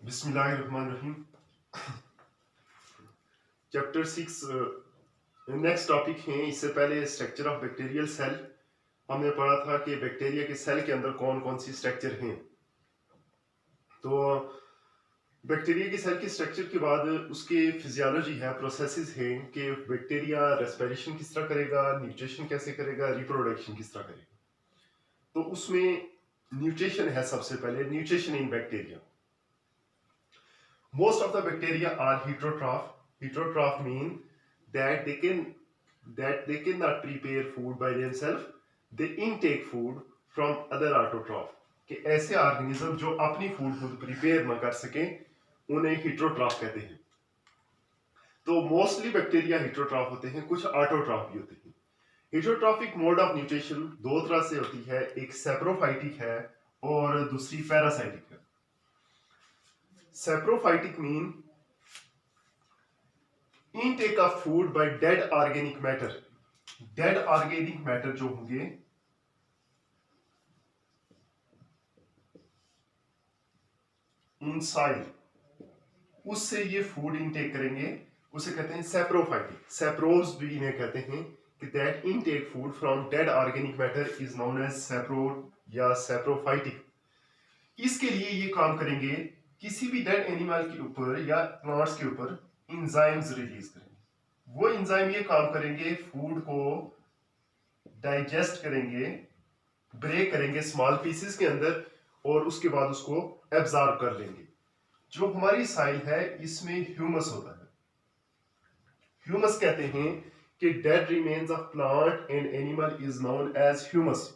बिस्मिल्लाहिर्रहमानिर्रहीम। Chapter 6 next topic है। इससे पहले स्ट्रक्चर ऑफ बैक्टीरियल सेल हमने पढ़ा था कि बैक्टीरिया के सेल के अंदर कौन कौन सी स्ट्रक्चर हैं। तो बैक्टीरिया की सेल की स्ट्रक्चर के बाद उसके फिजियोलॉजी है, प्रोसेसेस हैं कि बैक्टीरिया रेस्पिरेशन किस तरह करेगा, न्यूट्रिशन कैसे करेगा, रिप्रोडक्शन किस तरह करेगा। तो उसमें न्यूट्रिशन है। सबसे पहले nutrition in bacteria. Most of the bacteria are heterotroph. Heterotroph mean that they cannot prepare food by themselves. They intake food from other autotroph. कि ऐसे ऑर्गेनिज्म जो अपनी फूड खुद प्रिपेयर न कर सके उन्हें heterotroph कहते हैं। तो मोस्टली बैक्टीरिया heterotroph होते हैं, कुछ ऑटोट्रॉफ भी होते हैं। हेटरोट्रॉफिक मोड ऑफ न्यूट्रिशन दो तरह से होती है, एक सैप्रोफाइटिक है और दूसरी पैरासाइटिक है। Saprophytic mean intake of food by dead organic matter. Dead organic matter जो होंगे इन सॉइल, उससे ये फूड इनटेक करेंगे, उसे कहते हैं सैप्रोफाइटिक। सैप्रोज भी इन्हें कहते हैं कि that intake food from dead organic matter is known as sapro या सैप्रोफाइटिक। इसके लिए ये काम करेंगे, किसी भी डेड एनिमल के ऊपर या प्लांट्स के ऊपर इंजाइम्स रिलीज करेंगे। वो इंजाइम ये काम करेंगे, फूड को डाइजेस्ट करेंगे, ब्रेक करेंगे स्मॉल पीसेस के अंदर और उसके बाद उसको एब्जॉर्ब कर लेंगे। जो हमारी साइल है इसमें ह्यूमस होता है। ह्यूमस कहते हैं कि dead remains of plant and animal is known as humus.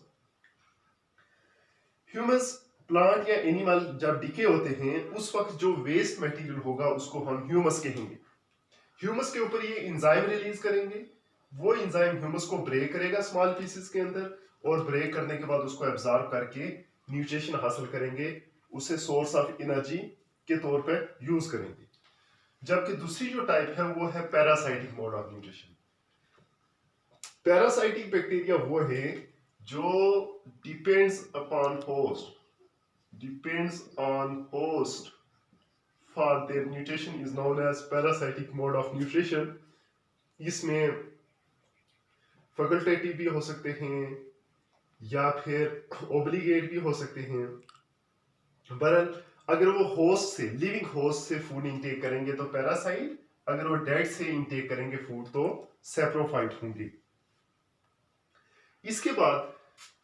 Humus plant या एनिमल जब डिके होते हैं उस वक्त जो वेस्ट मटेरियल होगा उसको हम ह्यूमस कहेंगे। ह्यूमस के ऊपर ये इंजाइम रिलीज करेंगे, वो इंजाइम ह्यूमस को ब्रेक करेगा स्मॉल पीसेस के अंदर और ब्रेक करने के बाद उसको एब्जॉर्ब करके न्यूट्रिशन हासिल करेंगे, उसे सोर्स ऑफ एनर्जी के तौर पे यूज करेंगे। जबकि दूसरी जो टाइप है वो है parasitic mode of nutrition. Parasitic bacteria वो है जो depends upon host, depends on host for their nutrition is known as parasitic mode of nutrition। इसमें फैकल्टेटिव भी हो सकते हैं या फिर ओब्लिगेट भी हो सकते हैं। बहरहाल अगर वो होस्ट से, लिविंग होस्ट से फूड इंटेक करेंगे तो पैरासाइट, अगर वो डेड से इंटेक करेंगे फूड तो सैप्रोफाइट होंगे। इसके बाद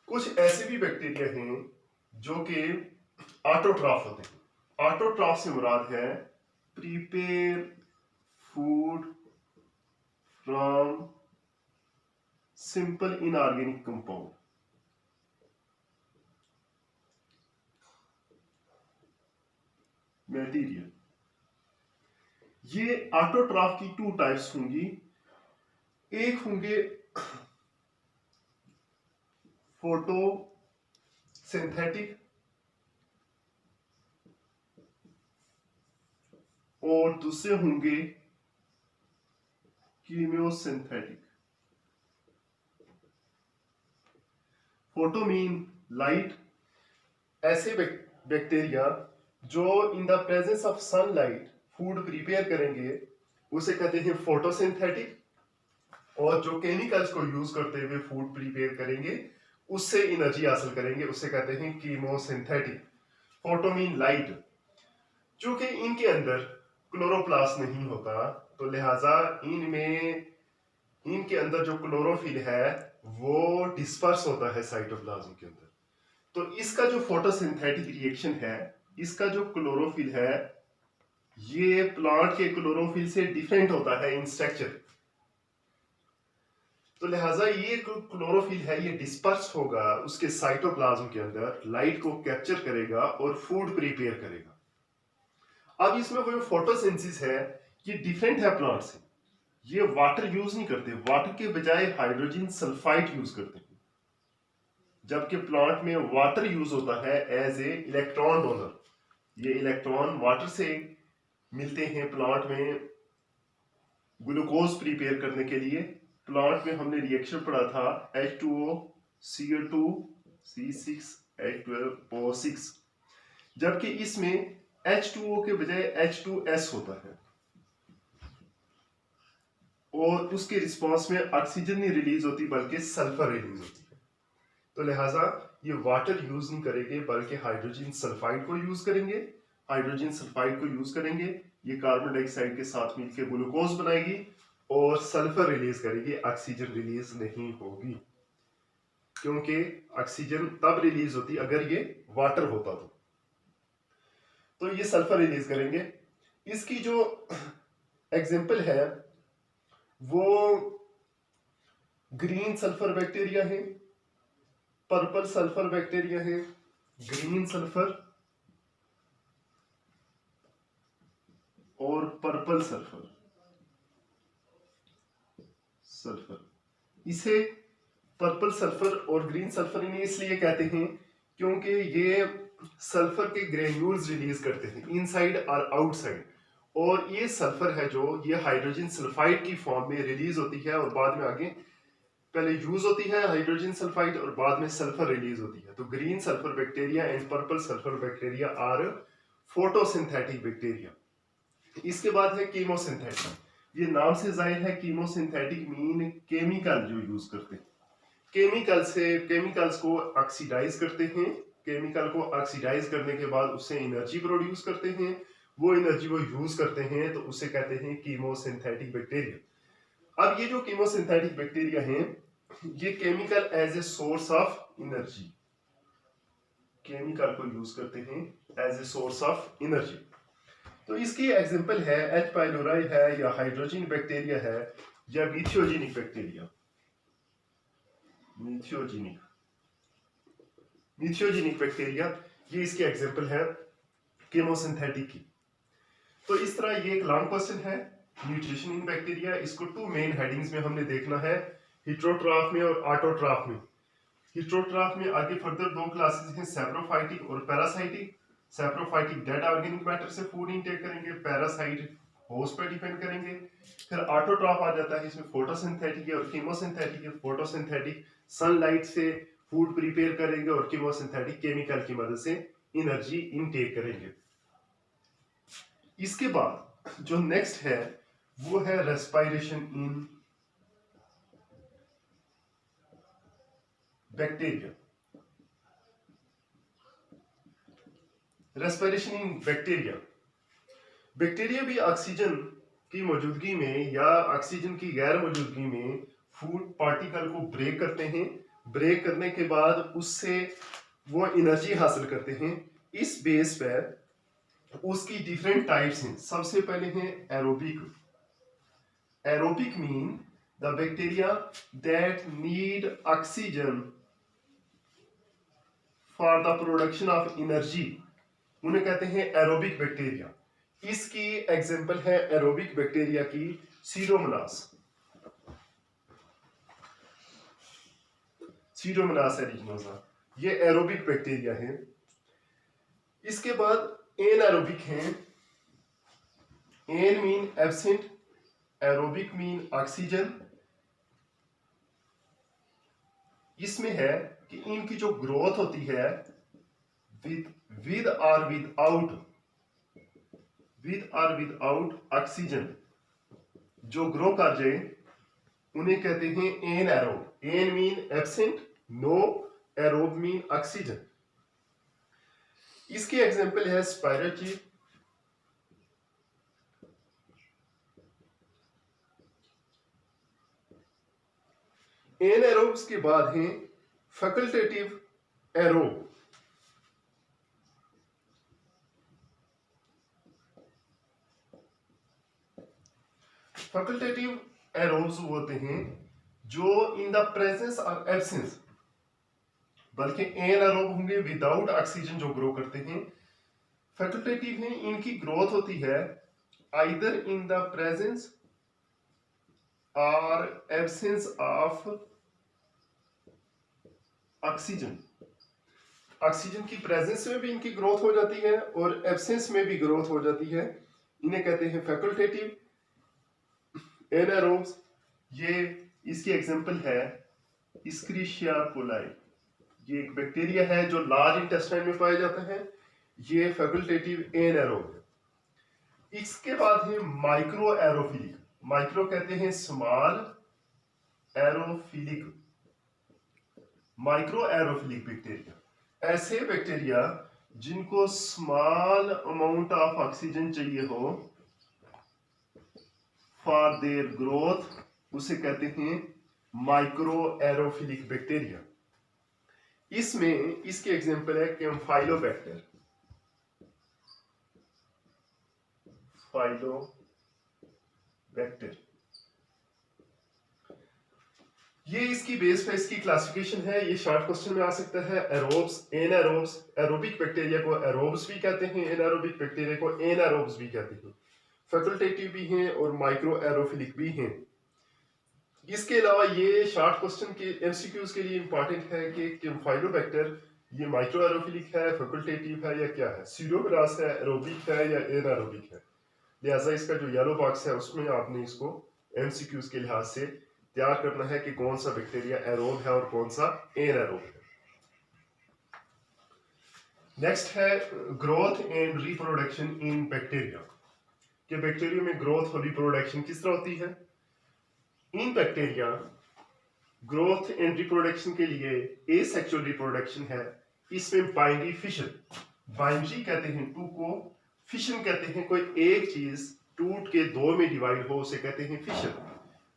कुछ ऐसे भी बैक्टीरिया हैं जो कि ऑटोट्रॉफ होते हैं। ऑटोट्रॉफ से मुराद है prepare food from simple inorganic compound. Material, ये ऑटोट्रॉफ की टू टाइप्स होंगी। एक होंगे फोटो सिंथेटिक और दूसरे होंगे कीमियोसिंथेटिक। Photo mean light. ऐसे बैक्टीरिया जो in the presence of sunlight food prepare करेंगे उसे कहते हैं फोटोसिंथेटिक, और जो केमिकल्स को यूज करते हुए फूड प्रिपेयर करेंगे उससे एनर्जी हासिल करेंगे उसे कहते हैं कीमोसिंथेटिक। Photo mean light. चूंकि इनके अंदर क्लोरोप्लास्ट नहीं होता तो लिहाजा इनके अंदर जो क्लोरोफिल है वो डिस्पर्स होता है साइटोप्लाज्म के अंदर। तो इसका जो फोटोसिंथेटिक रिएक्शन है, इसका जो क्लोरोफिल है ये प्लांट के क्लोरोफिल से डिफरेंट होता है इन स्ट्रक्चर। तो लिहाजा ये क्लोरोफिल है ये डिस्पर्स होगा उसके साइटोप्लाज्म के अंदर, लाइट को कैप्चर करेगा और फूड प्रिपेयर करेगा। अब इसमें वो फोटोसिंथेसिस है ये डिफरेंट है प्लांट से। ये वाटर यूज नहीं करते, वाटर के बजाय हाइड्रोजन सल्फाइड यूज करते हैं। जबकि प्लांट में वाटर यूज होता है एज ए इलेक्ट्रॉन डोनर। ये इलेक्ट्रॉन वाटर से मिलते हैं प्लांट में ग्लूकोज प्रिपेयर करने के लिए। प्लांट में हमने रिएक्शन पढ़ा था H2O Cl2 C6H12O6, जबकि इसमें H2O के बजाय H2S होता है और उसके रिस्पॉन्स में ऑक्सीजन नहीं रिलीज होती बल्कि सल्फर रिलीज होती है। तो लिहाजा ये वाटर यूज नहीं करेंगे बल्कि हाइड्रोजन सल्फाइड को यूज करेंगे। हाइड्रोजन सल्फाइड को यूज करेंगे, ये कार्बन डाइऑक्साइड के साथ मिलकर ग्लूकोज बनाएगी और सल्फर रिलीज करेगी, ऑक्सीजन रिलीज नहीं होगी, क्योंकि ऑक्सीजन तब रिलीज होती अगर ये वाटर होता तो ये सल्फर रिलीज करेंगे। इसकी जो एग्जांपल है वो ग्रीन सल्फर बैक्टीरिया है, पर्पल सल्फर बैक्टीरिया है, ग्रीन सल्फर और पर्पल सल्फर। इसे पर्पल सल्फर और ग्रीन सल्फर इन्हें इसलिए कहते हैं क्योंकि ये सल्फर के ग्रेन्यूल्स रिलीज करते हैं इनसाइड और आउटसाइड, और ये सल्फर है जो ये हाइड्रोजन सल्फाइड की फॉर्म में रिलीज होती है और बाद में आगे पहले यूज होती है हाइड्रोजन सल्फाइड और बाद में सल्फर रिलीज होती है। तो green sulphur bacteria and purple sulphur bacteria are photosynthetic bacteria. इसके बाद है कीमोसिंथेटिक। ये नाम से जाहिर है, कीमोसिंथेटिक मीन केमिकल जो यूज करते हैं, केमिकल्स को ऑक्सीडाइज करते हैं, केमिकल को ऑक्सीडाइज करने के बाद उससे एनर्जी प्रोड्यूस करते हैं, वो एनर्जी वो यूज करते हैं, तो उसे कहते हैं कीमोसिंथेटिक बैक्टीरिया। अब ये जो कीमोसिंथेटिक बैक्टीरिया हैं ये chemical as a source of energy, chemical को यूज करते हैं as a source of energy. तो इसकी एग्जांपल है एच पाइलोराई है या हाइड्रोजन बैक्टीरिया है या मीथियोजेनिक बैक्टीरिया। मीथियोजेनिक बैक्टीरिया ये इसकी एग्जांपल है कीमोसिंथेटिक की। तो इस तरह ये एक लॉन्ग क्वेश्चन है न्यूट्रिशन इन बैक्टीरिया। इसको टू मेन हेडिंग्स में हमने देखना है, हेटेरोट्रॉफ में और ऑटोट्रॉफ में। हेटेरोट्रॉफ में आगे फर्दर दो क्लासेस हैं, सैप्रोफाइटिक और parasitic. Saprophytic dead organic matter से फूड इनटेक करेंगे, पैरासाइट होस्ट पर डिपेंड करेंगे। फिर ऑटोट्रॉफ आ जाता है, इसमें फोटोसिंथेटिक और कीमोसिंथेटिक है। फोटोसिंथेटिक सनलाइट से फूड प्रिपेयर करेंगे और कीमोसिंथेटिक केमिकल की मदद से एनर्जी इनटेक करेंगे। इसके बाद जो नेक्स्ट है वो है respiration in bacteria. Respiration in bacteria, bacteria भी ऑक्सीजन की मौजूदगी में या ऑक्सीजन की गैर मौजूदगी में फूड पार्टिकल को ब्रेक करते हैं। ब्रेक करने के बाद उससे वो एनर्जी हासिल करते हैं। इस बेस पर उसकी डिफरेंट टाइप्स हैं। सबसे पहले हैं aerobic. Aerobic mean the bacteria that need oxygen for the production of energy, उन्हें कहते हैं एरोबिक बैक्टीरिया। इसकी एग्जांपल है एरोबिक बैक्टीरिया की सीरोमोनास। सीरोमोनास एरिजिनोसा ये एरोबिक बैक्टीरिया है। इसके बाद एनारोबिक हैं। An mean absent, aerobic mean oxygen. इसमें है कि इनकी जो ग्रोथ होती है विद और विदाउट ऑक्सीजन जो ग्रो कर जाए उन्हें कहते हैं anaerobe. An mean absent, no, aerobe mean oxygen. इसकी एग्जांपल है स्पाइरोचीट, एनएरोब्स के बाद हैं फैकल्टेटिव एरोब। फैकल्टेटिव एरोब्स होते हैं जो इन द प्रेजेंस और एब्सेंस, बल्कि एनारोब होंगे विदाउट ऑक्सीजन जो ग्रो करते हैं। फैकल्टेटिव हैं, इनकी ग्रोथ होती है आइदर इन द प्रेजेंस और एब्सेंस ऑफ ऑक्सीजन। ऑक्सीजन की प्रेजेंस में भी इनकी ग्रोथ हो जाती है और एब्सेंस में भी ग्रोथ हो जाती है, इन्हें कहते हैं फैकल्टेटिव एनारोब्स। ये इसकी एग्जांपल है इस्क्रिशिया कोलाई। ये एक बैक्टीरिया है जो लार्ज इंटेस्टाइन में पाया जाता है। ये फैकल्टेटिव एनारोब है। इसके बाद है माइक्रो एरोफिलिक। माइक्रो कहते हैं small, aerophilic, micro aerophilic bacteria ऐसे बैक्टीरिया जिनको स्मॉल अमाउंट ऑफ ऑक्सीजन चाहिए हो फॉर देयर ग्रोथ, उसे कहते हैं माइक्रो एरोफिलिक बैक्टीरिया। इसमें इसके एग्जांपल है कैम्फाइलोबैक्टर, फाइलोबैक्टर। ये इसकी बेस पे इसकी क्लासिफिकेशन है। ये शॉर्ट क्वेश्चन में आ सकता है। एरोब्स, एनारोब्स, एरोबिक बैक्टीरिया को एरोब्स भी कहते हैं, एनारोबिक बैक्टीरिया को एनारोब्स भी कहते हैं। फैकल्टेटिव भी हैं और माइक्रो एरोफिलिक भी हैं। इसके अलावा ये शॉर्ट क्वेश्चन के एमसीक्यूज के लिए इंपॉर्टेंट है कि कैम्फाइलोबैक्टर ये माइक्रो एरोफिलिक है, फैकल्टेटिव है या क्या है, सीडोमोनास है, एरोबिक है या एनारोबिक है। लिहाजा इसका जो येलो बॉक्स है उसमें आपने इसको एमसीक्यूज के लिहाज से तैयार करना है कि कौन सा बैक्टीरिया एरोब है और कौन सा एनारोब है। नेक्स्ट है growth and reproduction in bacteria, कि बैक्टीरिया में ग्रोथ और रिप्रोडक्शन किस तरह होती है। इन बैक्टीरिया ग्रोथ एंड रिप्रोडक्शन के लिए एसेक्सुअल रिप्रोडक्शन है। इसमें बाइनरी फिशन, बाइनरी कहते हैं टू को, फिशन कहते हैं कोई एक चीज टूट के दो में डिवाइड हो, उसे कहते हैं फिशन।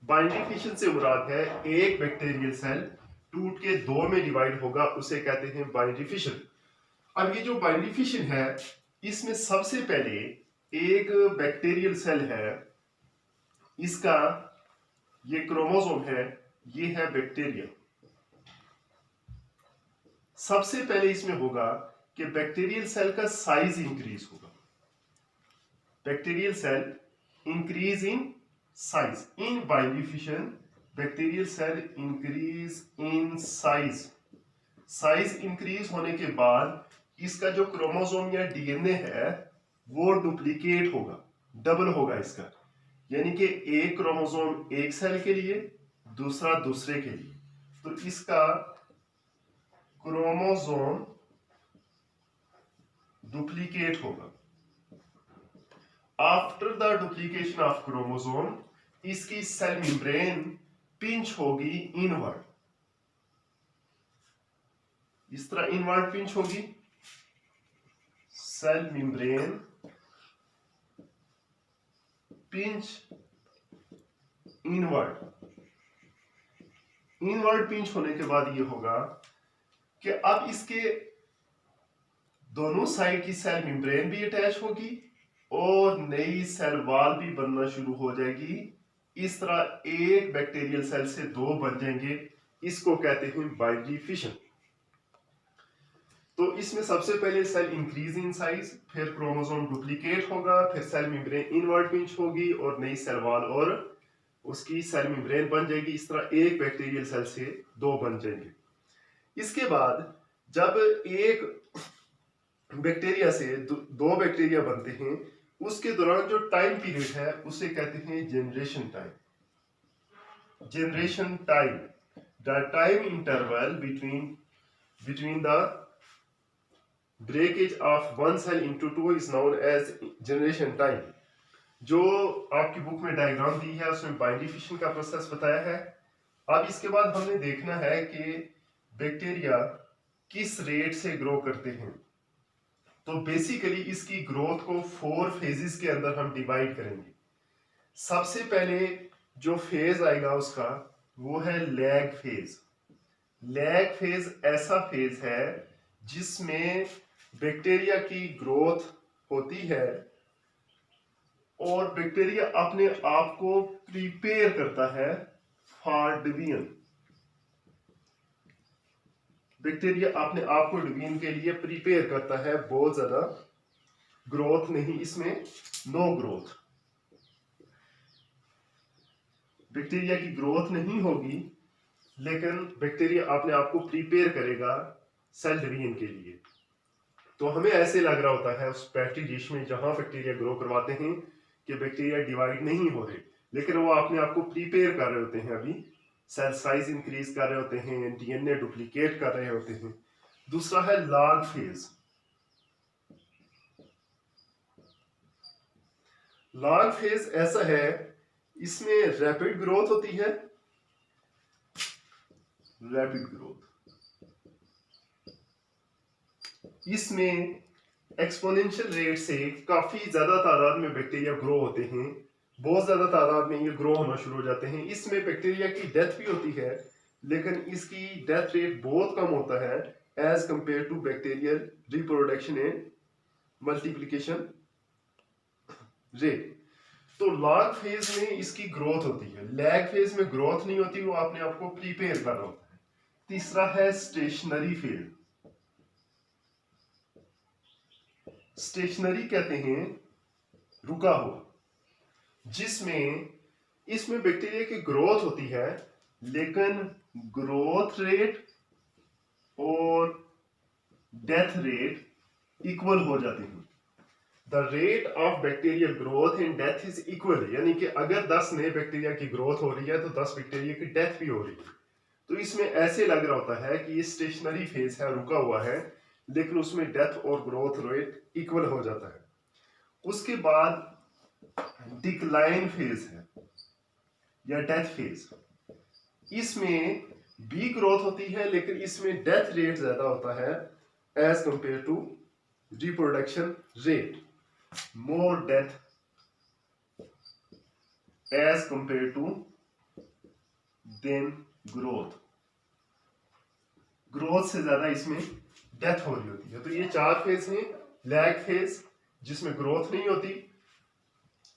बाइनरी फिशन से मुराद है एक बैक्टीरियल सेल टूट के दो में डिवाइड होगा, उसे कहते हैं बाइनरी फिशन। अब ये जो बाइनरी फिशन है इसमें सबसे पहले एक बैक्टीरियल सेल है, इसका ये क्रोमोसोम है, ये है बैक्टीरिया। सबसे पहले इसमें होगा कि बैक्टीरियल सेल का साइज इंक्रीज होगा। Bacterial cell increase in size in binary fission, bacterial cell increase in size. Size increase होने के बाद इसका जो क्रोमोसोम या डीएनए है वो डुप्लीकेट होगा, डबल होगा इसका, यानी कि एक क्रोमोसोम एक सेल के लिए, दूसरा दूसरे के लिए। तो इसका क्रोमोसोम डुप्लीकेट होगा। After the duplication of chromosome इसकी सेल मेम्ब्रेन पिंच होगी इनवर्ड, इस तरह इनवर्ड पिंच होगी cell membrane pinch inward. Inward pinch होने के बाद ये होगा कि अब इसके दोनों साइड की सेल मेम्ब्रेन भी अटैच होगी और नई सेल वॉल भी बनना शुरू हो जाएगी। इस तरह एक बैक्टीरियल सेल से दो बन जाएंगे, इसको कहते हैं बाइनरी फिशन। तो इसमें सबसे पहले सेल इंक्रीज इन साइज, फिर क्रोमोसोम डुप्लीकेट होगा, फिर सेल मेम्ब्रेन इनवर्ड पिंच होगी और नई सेल वॉल और उसकी सेल मेम्ब्रेन बन जाएगी। इस तरह एक बैक्टीरियल सेल से दो बन जाएंगे। इसके बाद जब एक बैक्टीरिया से दो बैक्टीरिया बनते हैं, उसके दौरान जो टाइम पीरियड है उसे कहते हैं generation time. Generation time, the time interval between the breakage of one cell into two is known as generation time. जो आपकी बुक में डायग्राम दी है उसमें बाइनरी फिशन का प्रोसेस बताया है। अब इसके बाद हमने देखना है कि बैक्टीरिया किस रेट से ग्रो करते हैं। तो बेसिकली इसकी ग्रोथ को 4 फेजेस के अंदर हम डिवाइड करेंगे। सबसे पहले जो फेज आएगा उसका वो है लैग फेज। लैग फेज ऐसा फेज है जिसमें बैक्टीरिया की ग्रोथ होती है और बैक्टीरिया अपने आप को प्रिपेयर करता है फॉर डिवीजन। बैक्टीरिया अपने आप को डिवीजन के लिए प्रिपेयर करता है, बहुत ज्यादा ग्रोथ नहीं, इसमें नो ग्रोथ। बैक्टीरिया की ग्रोथ नहीं होगी लेकिन बैक्टीरिया अपने आप को प्रिपेयर करेगा सेल डिवीजन के लिए। तो हमें ऐसे लग रहा होता है उस पेट्री डिश में जहां बैक्टीरिया ग्रो करवाते हैं कि बैक्टीरिया डिवाइड नहीं हो रहे, लेकिन वो अपने आप को प्रिपेयर कर रहे होते हैं, अभी सेल साइज इंक्रीज कर रहे होते हैं, डीएनए डुप्लीकेट कर रहे होते हैं। दूसरा है लॉग फेज। लॉग फेज ऐसा है, इसमें रैपिड ग्रोथ होती है, रैपिड ग्रोथ। इसमें एक्सपोनेंशियल रेट से काफी ज्यादा तादाद में बैक्टीरिया ग्रो होते हैं, बहुत ज्यादा तादाद में ये ग्रो होना शुरू हो जाते हैं। इसमें बैक्टीरिया की डेथ भी होती है, लेकिन इसकी डेथ रेट बहुत कम होता है as compare to bacterial reproduction and multiplication rate. तो लॉग फेज में इसकी ग्रोथ होती है, लैग फेज में ग्रोथ नहीं होती, वो अपने आप को प्रिपेयर कर रहा होता है। तीसरा है स्टेशनरी फेज। स्टेशनरी कहते हैं रुका हुआ, जिसमें इसमें बैक्टीरिया की ग्रोथ होती है, लेकिन ग्रोथ रेट और डेथ रेट इक्वल हो जाते हैं। The rate of bacterial growth and death is equal, यानी कि अगर 10 नए बैक्टीरिया की ग्रोथ हो रही है तो 10 बैक्टीरिया की डेथ भी हो रही है। तो इसमें ऐसे लग रहा होता है कि ये स्टेशनरी फेज है, रुका हुआ है, लेकिन उसमें डेथ और ग्रोथ रेट इक्वल हो जाता है। उसके बाद डिक्लाइन फेज है या डेथ फेज। इसमें भी ग्रोथ होती है, लेकिन इसमें डेथ रेट ज्यादा होता है as compare to reproduction rate, more death as compare to then growth. Growth से ज्यादा इसमें डेथ हो रही होती है। तो ये 4 फेज हैं। लैग फेज जिसमें ग्रोथ नहीं होती,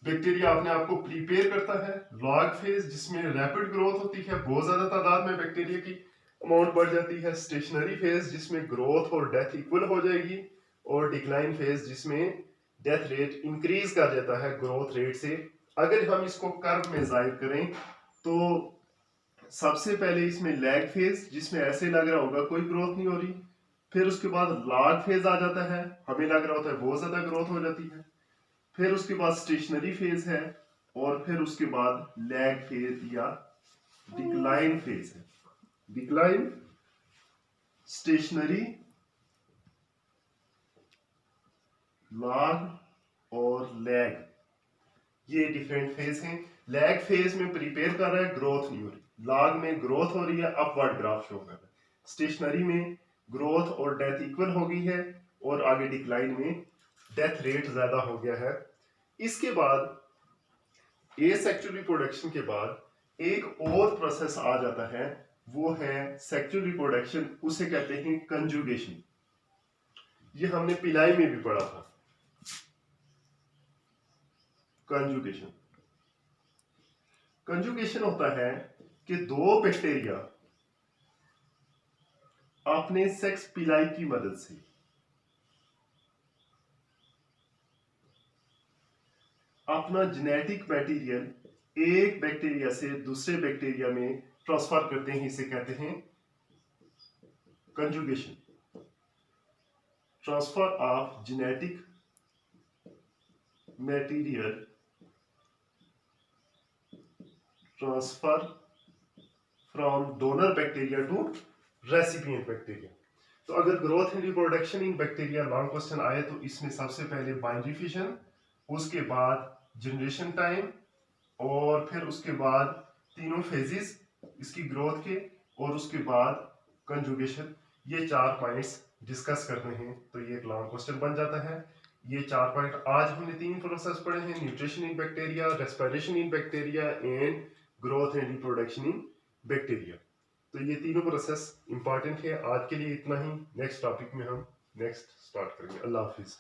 बैक्टीरिया अपने आप को प्रिपेयर करता है। लॉग फेज जिसमें रैपिड ग्रोथ होती है, बहुत ज्यादा तादाद में बैक्टीरिया की अमाउंट बढ़ जाती है। स्टेशनरी फेज जिसमें ग्रोथ और डेथ इक्वल हो जाएगी। और डिक्लाइन फेज जिसमें डेथ रेट इंक्रीज कर जाता है ग्रोथ रेट से। अगर हम इसको कर्व में जाहिर करें तो सबसे पहले इसमें लैग फेज, जिसमें ऐसे लग रहा होगा कोई ग्रोथ नहीं हो रही। फिर उसके बाद लॉग फेज आ जाता है, हमें लग रहा होता है बहुत ज्यादा ग्रोथ हो जाती है। फिर उसके बाद स्टेशनरी फेज है, और फिर उसके बाद लैग फेज या डिक्लाइन फेज है। डिक्लाइन, स्टेशनरी, लॉग और लैग, ये डिफरेंट फेज हैं। लैग फेज में प्रिपेयर कर रहा है, ग्रोथ नहीं हो रही। लॉग में ग्रोथ हो रही है, अपवर्ड ग्राफ शो कर रहा है। स्टेशनरी में ग्रोथ और डेथ इक्वल हो गई है, और आगे डिक्लाइन में डेथ रेट ज्यादा हो गया है। इसके बाद एसेक्सुअल रिप्रोडक्शन के बाद एक और प्रोसेस आ जाता है, वो है सेक्सुअल रिप्रोडक्शन। उसे कहते हैं कंजुगेशन। ये हमने पिलाई में भी पढ़ा था, कंजुगेशन। कंजुगेशन होता है कि 2 बैक्टीरिया अपने सेक्स पिलाई की मदद से अपना जेनेटिक मटेरियल एक बैक्टीरिया से दूसरे बैक्टीरिया में ट्रांसफर करते हैं। इसे कहते हैं conjugation. Transfer of genetic material, transfer from donor bacteria to recipient bacteria. तो अगर growth and reproduction in bacteria long question आए तो इसमें सबसे पहले बाइनरी फिशन, उसके बाद जनरेशन टाइम, और फिर उसके बाद तीनों फेजेस इसकी ग्रोथ के, और उसके बाद कंजुगेशन। ये 4 पॉइंट्स डिस्कस करने हैं तो ये एक लॉन्ग क्वेश्चन बन जाता है। ये 4 पॉइंट आज हमने 3 प्रोसेस पढ़े हैं, nutrition in bacteria, respiration in bacteria and growth and reproduction in bacteria. तो ये तीनों प्रोसेस इंपॉर्टेंट है। आज के लिए इतना ही। नेक्स्ट टॉपिक में हम नेक्स्ट स्टार्ट करेंगे। अल्लाह हाफिज।